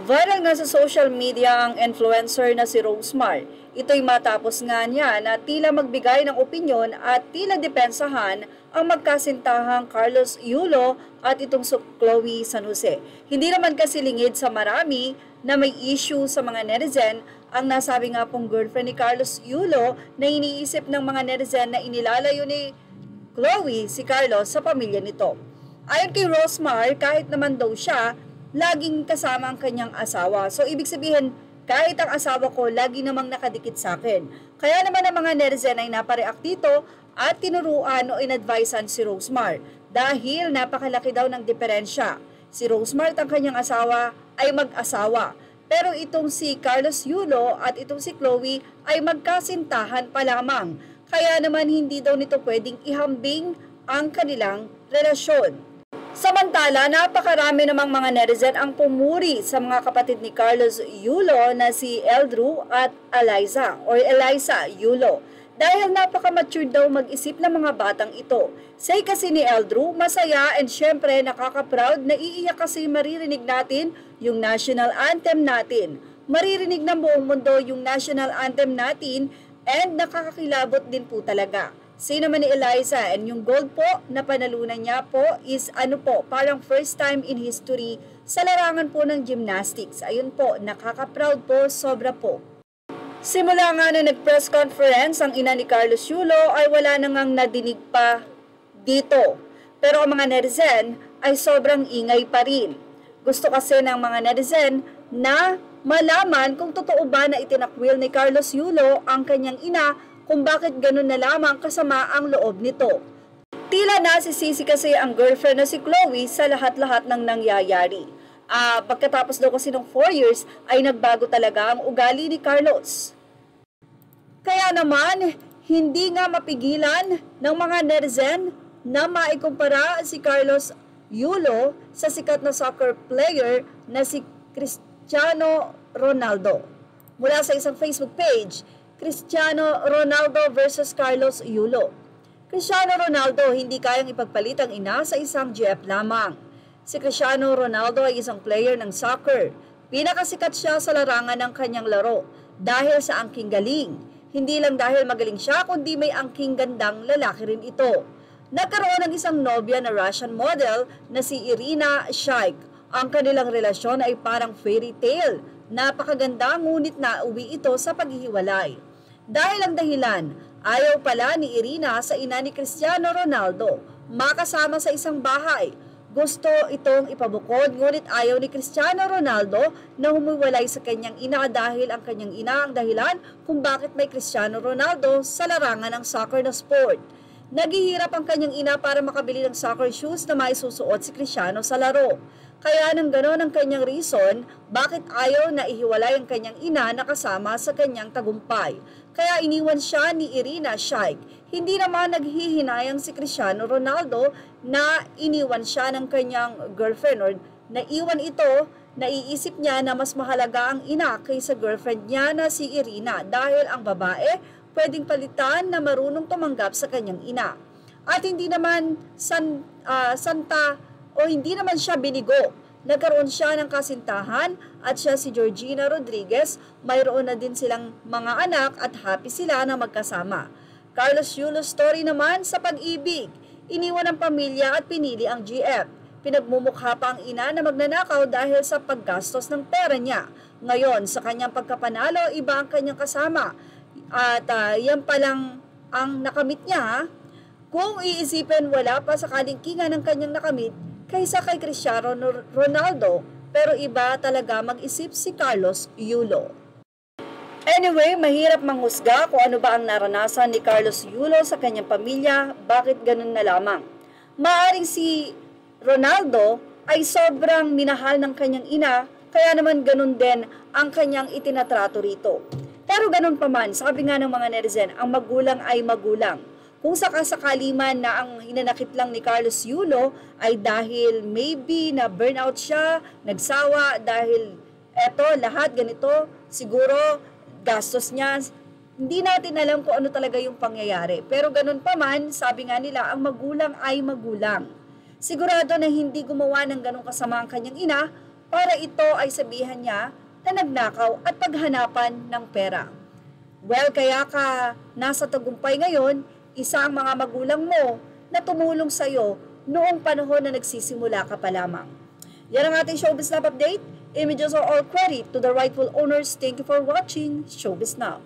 Viral nga sa social media ang influencer na si Rosemar. Ito'y matapos nga niya na tila magbigay ng opinyon at tila depensahan ang magkasintahang Carlos Yulo at itong si Chloe San Jose. Hindi naman kasi lingid sa marami na may issue sa mga netizen ang nasabi nga pong girlfriend ni Carlos Yulo na iniisip ng mga netizen na inilalayo ni Chloe si Carlos sa pamilya nito. Ayon kay Rosemar, kahit naman daw siya, laging kasama ang kanyang asawa. So, ibig sabihin, kahit ang asawa ko, lagi namang nakadikit sa akin. Kaya naman ang mga netizen ay napareact dito at tinuruan o inadvisean si Rosemar dahil napakalaki daw ng diferensya. Si Rosemar at ang kanyang asawa ay mag-asawa. Pero itong si Carlos Yulo at itong si Chloe ay magkasintahan pa lamang. Kaya naman hindi daw nito pwedeng ihambing ang kanilang relasyon. Samantala, napakarami namang mga netizen ang pumuri sa mga kapatid ni Carlos Yulo na si Eldrew at Eliza Yulo. Dahil napaka-mature daw mag-isip ng mga batang ito. Say kasi ni Eldrew, masaya and syempre nakaka-proud na iiyak kasi maririnig natin yung national anthem natin. Maririnig ng buong mundo yung national anthem natin and nakakakilabot din po talaga. Say naman ni Eliza, and yung gold po na panalunan niya po is parang first time in history sa larangan po ng gymnastics. Ayun po, nakaka-proud po, sobra po. Simula nga na nag-press conference ang ina ni Carlos Yulo ay wala nang nadinig pa dito. Pero ang mga netizen ay sobrang ingay pa rin. Gusto kasi ng mga netizen na malaman kung totoo ba na itinakwil ni Carlos Yulo ang kanyang ina kung bakit ganun na lamang kasama ang loob nito. Tila nasisisi kasi ang girlfriend na si Chloe sa lahat-lahat ng nangyayari. Pagkatapos daw kasi ng 4 years ay nagbago talaga ang ugali ni Carlos. Kaya naman, hindi nga mapigilan ng mga netizen na maikumpara si Carlos Yulo sa sikat na soccer player na si Cristiano Ronaldo. Mula sa isang Facebook page, Cristiano Ronaldo versus Carlos Yulo. Cristiano Ronaldo hindi kayang ipagpalit ang ina sa isang GF lamang. Si Cristiano Ronaldo ay isang player ng soccer. Pinakasikat siya sa larangan ng kanyang laro dahil sa angking galing. Hindi lang dahil magaling siya kundi may angking gandang lalaki rin ito. Nagkaroon ng isang nobya na Russian model na si Irina Shayk. Ang kanilang relasyon ay parang fairy tale. Napakaganda ngunit nauwi ito sa paghihiwalay. Dahil ang dahilan, ayaw pala ni Irina sa ina ni Cristiano Ronaldo makasama sa isang bahay. Gusto itong ipabukod ngunit ayaw ni Cristiano Ronaldo na humiwalay sa kanyang ina dahil ang kanyang ina ang dahilan kung bakit may Cristiano Ronaldo sa larangan ng soccer na sport. Naghihirap ang kanyang ina para makabili ng soccer shoes na maisusuot si Cristiano sa laro. Kaya nang gano'n ang kanyang reason, bakit ayaw na ihiwalay ang kanyang ina na kasama sa kanyang tagumpay. Kaya iniwan siya ni Irina Shayk. Hindi naman naghihinayang si Cristiano Ronaldo na iniwan siya ng kanyang girlfriend or naiwan ito, naiisip niya na mas mahalaga ang ina kaysa girlfriend niya na si Irina dahil ang babae pwedeng palitan na marunong tumanggap sa kanyang ina. At hindi naman hindi naman siya binigo. Nagkaroon siya ng kasintahan at siya si Georgina Rodriguez, mayroon na din silang mga anak at happy sila na magkasama. Carlos Yulo's story naman sa pag-ibig. Iniwan ang pamilya at pinili ang GF. Pinagmumukha pa ang ina na magnanakaw dahil sa paggastos ng pera niya. Ngayon, sa kanyang pagkapanalo, iba ang kanyang kasama. At yan palang ang nakamit niya. Kung iisipin, wala pa sa kalingkingan ng kanyang nakamit kaysa kay Cristiano Ronaldo, pero iba talaga mag-isip si Carlos Yulo. Anyway, mahirap manghusga kung ano ba ang naranasan ni Carlos Yulo sa kanyang pamilya, bakit ganun na lamang. Maaring si Ronaldo ay sobrang minahal ng kanyang ina, kaya naman ganun din ang kanyang itinatrato rito. Pero ganun pa man, sabi nga ng mga netizen, ang magulang ay magulang. Kung sakasakali man na ang hinanakit lang ni Carlos Yulo ay dahil maybe na burnout siya, nagsawa dahil lahat ganito, siguro gastos niya, hindi natin alam kung ano talaga yung pangyayari. Pero ganun pa man, sabi nga nila, ang magulang ay magulang. Sigurado na hindi gumawa ng ganung kasama ang kanyang ina para ito ay sabihan niya na nagnakaw at paghanapan ng pera. Well, kaya ka nasa tagumpay ngayon, isa ang mga magulang mo na tumulong sa'yo noong panahon na nagsisimula ka pa lamang. Yan ang ating Showbiz Now update. Images are all credit to the rightful owners. Thank you for watching Showbiz Now.